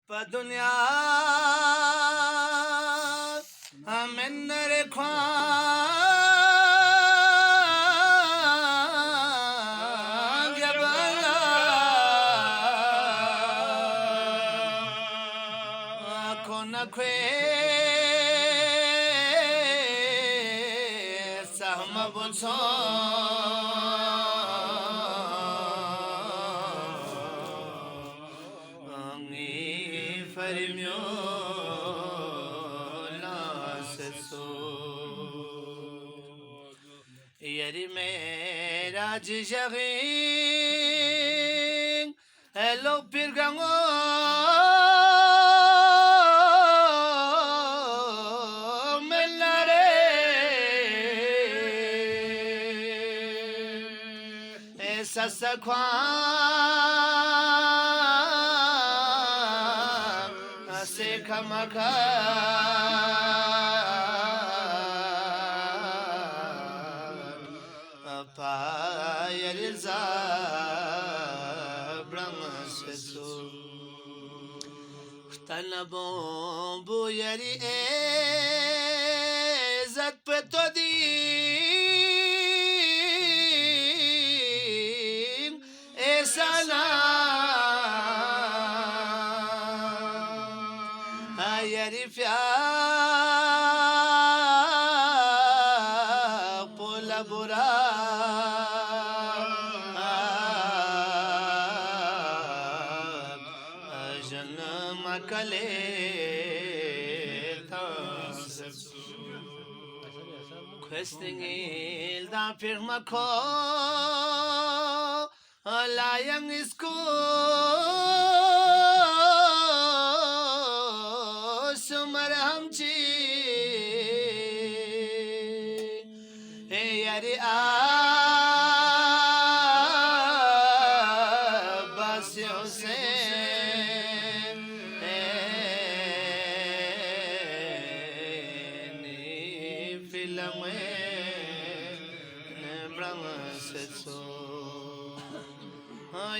दुनिया मेरे ख्वांग बला आँखों न खे सहम बुझो Farimyo so Yeri mera jaging Hello pirgango Melare Esa sakwa se kamaka apayariza brahmasesu tanabombu yari ezat petodim esana Yari fiar polabora janam kale questing il da firma ko layang isko Sumaramchi Yari Basyo se Ni filame Brahma setso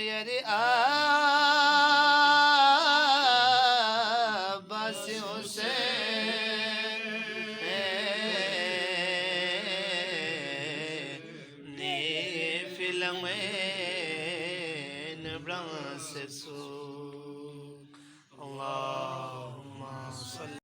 Yari Basyo se Ni filame